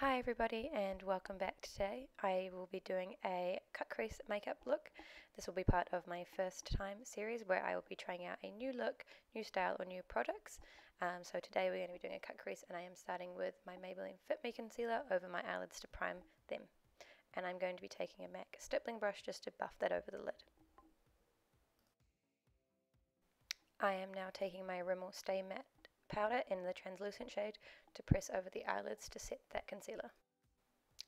Hi everybody and welcome back today. I will be doing a cut crease makeup look. This will be part of my first time series where I will be trying out a new look, new style or new products. So today we're going to be doing a cut crease and I am starting with my Maybelline Fit Me Concealer over my eyelids to prime them. And I'm going to be taking a MAC stippling brush just to buff that over the lid. I am now taking my Rimmel Stay Matte powder in the translucent shade to press over the eyelids to set that concealer.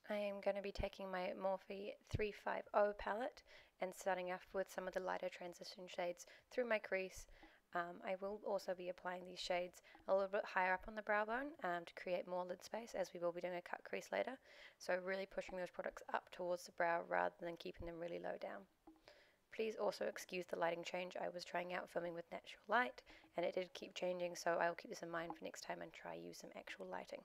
I am going to be taking my Morphe 350 palette and starting off with some of the lighter transition shades through my crease. I will also be applying these shades a little bit higher up on the brow bone to create more lid space, as we will be doing a cut crease later. So really pushing those products up towards the brow rather than keeping them really low down. Please also excuse the lighting change. I was trying out filming with natural light and it did keep changing, so I will keep this in mind for next time and try use some actual lighting.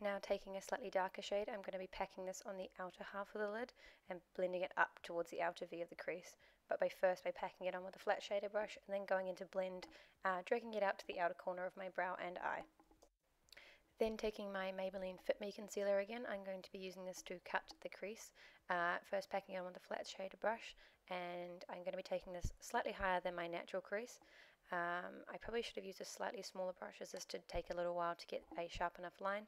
Now taking a slightly darker shade, I'm going to be packing this on the outer half of the lid and blending it up towards the outer V of the crease. But by packing it on with a flat shader brush and then going into blend, dragging it out to the outer corner of my brow and eye. Then taking my Maybelline Fit Me Concealer again, I'm going to be using this to cut the crease. First packing it on with a flat shader brush, and I'm going to be taking this slightly higher than my natural crease. I probably should have used a slightly smaller brush, as this did take a little while to get a sharp enough line.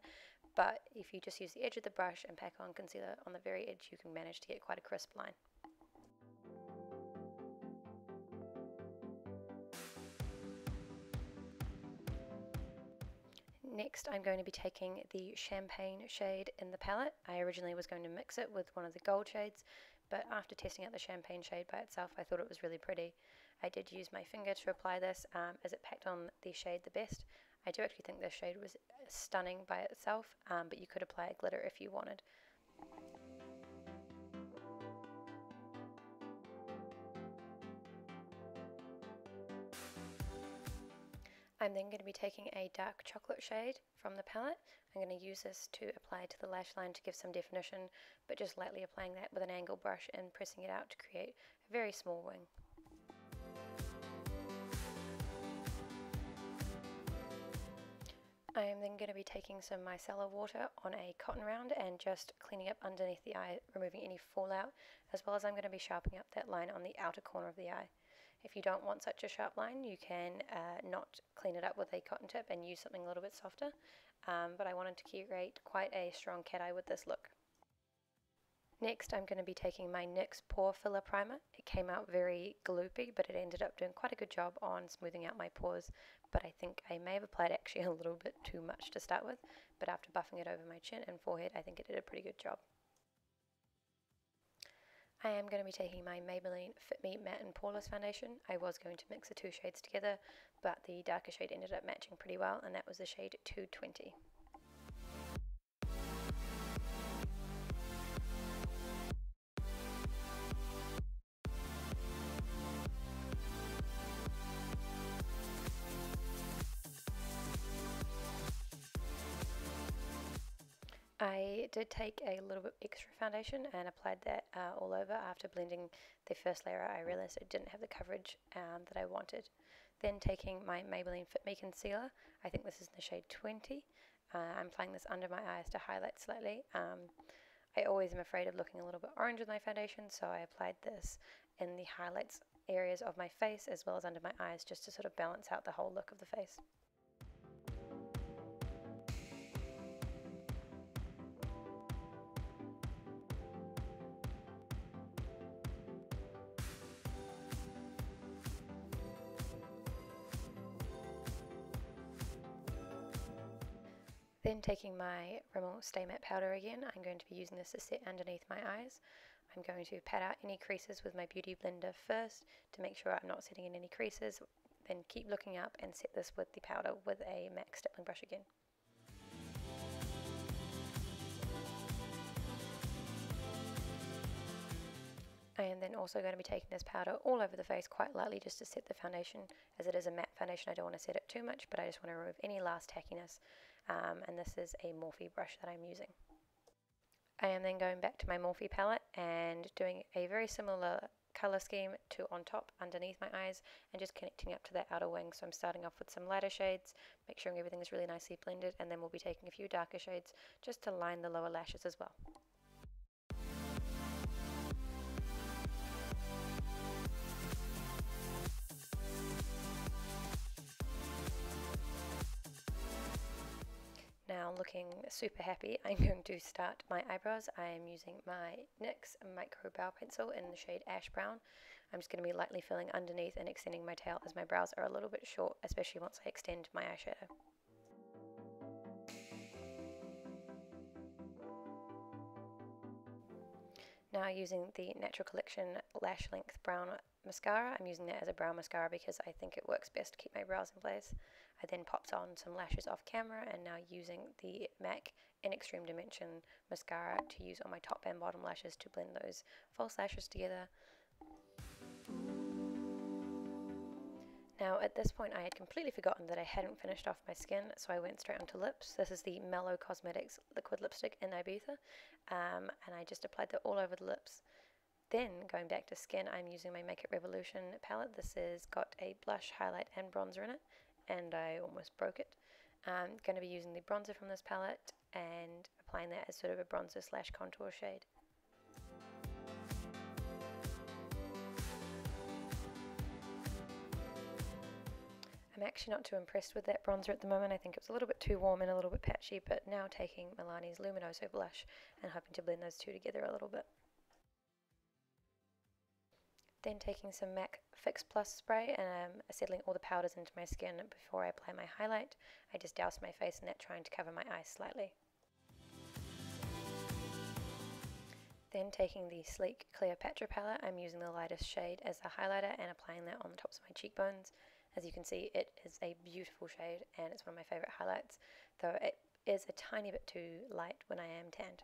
But if you just use the edge of the brush and pack on concealer on the very edge, you can manage to get quite a crisp line. Next, I'm going to be taking the Champagne shade in the palette. I originally was going to mix it with one of the gold shades, but after testing out the Champagne shade by itself, I thought it was really pretty. I did use my finger to apply this as it packed on the shade the best. I do actually think this shade was stunning by itself, but you could apply a glitter if you wanted. I'm then going to be taking a dark chocolate shade from the palette. I'm going to use this to apply to the lash line to give some definition, but just lightly applying that with an angle brush and pressing it out to create a very small wing. I am then going to be taking some micellar water on a cotton round and just cleaning up underneath the eye, removing any fallout, as well as I'm going to be sharpening up that line on the outer corner of the eye. If you don't want such a sharp line, you can not clean it up with a cotton tip and use something a little bit softer, but I wanted to create quite a strong cat eye with this look. Next, I'm going to be taking my NYX Pore Filler Primer. It came out very gloopy, but it ended up doing quite a good job on smoothing out my pores, but I think I may have applied actually a little bit too much to start with, but after buffing it over my chin and forehead, I think it did a pretty good job. I am going to be taking my Maybelline Fit Me Matte and Poreless Foundation. I was going to mix the two shades together, but the darker shade ended up matching pretty well, and that was the shade 220. I did take a little bit extra foundation and applied that all over. After blending the first layer, I realized it didn't have the coverage that I wanted. Then taking my Maybelline Fit Me Concealer, I think this is in the shade 20. I'm applying this under my eyes to highlight slightly. I always am afraid of looking a little bit orange with my foundation, so I applied this in the highlights areas of my face as well as under my eyes, just to sort of balance out the whole look of the face. Then taking my Rimmel Stay Matte powder again, I'm going to be using this to set underneath my eyes. I'm going to pat out any creases with my Beauty Blender first to make sure I'm not setting in any creases, then keep looking up and set this with the powder with a MAC stippling brush again. I am then also going to be taking this powder all over the face quite lightly just to set the foundation. As it is a matte foundation, I don't want to set it too much, but I just want to remove any last tackiness. And this is a Morphe brush that I'm using. I am then going back to my Morphe palette and doing a very similar color scheme to on top underneath my eyes and just connecting up to that outer wing. So I'm starting off with some lighter shades, make sure everything is really nicely blended, and then we'll be taking a few darker shades just to line the lower lashes as well. Now looking super happy, I'm going to start my eyebrows. I am using my NYX Micro Brow Pencil in the shade Ash Brown. I'm just going to be lightly filling underneath and extending my tail as my brows are a little bit short, especially once I extend my eyeshadow. Now using the Natural Collection Lash Length Brown Mascara, I'm using that as a brow mascara because I think it works best to keep my brows in place. I then popped on some lashes off camera and now using the MAC in Extreme Dimension Mascara to use on my top and bottom lashes to blend those false lashes together. Now at this point I had completely forgotten that I hadn't finished off my skin, so I went straight onto lips. This is the Mellow Cosmetics liquid lipstick in Ibiza, and I just applied that all over the lips. Then going back to skin, I'm using my Make It Revolution palette. This has got a blush, highlight and bronzer in it, and I almost broke it. I'm going to be using the bronzer from this palette and applying that as sort of a bronzer slash contour shade. I'm actually not too impressed with that bronzer at the moment. I think it was a little bit too warm and a little bit patchy, but now taking Milani's Luminoso blush and hoping to blend those two together a little bit. Then taking some MAC Fix Plus spray and settling all the powders into my skin before I apply my highlight. I just doused my face in that, trying to cover my eyes slightly. Then taking the Sleek Cleopatra palette, I'm using the lightest shade as a highlighter and applying that on the tops of my cheekbones. As you can see, it is a beautiful shade and it's one of my favourite highlights, though it is a tiny bit too light when I am tanned.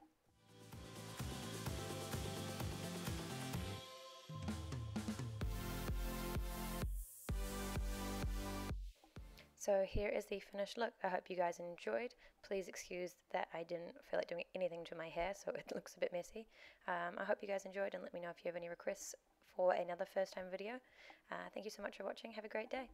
So here is the finished look. I hope you guys enjoyed. Please excuse that I didn't feel like doing anything to my hair, so it looks a bit messy. I hope you guys enjoyed, and let me know if you have any requests for another first time video. Thank you so much for watching. Have a great day.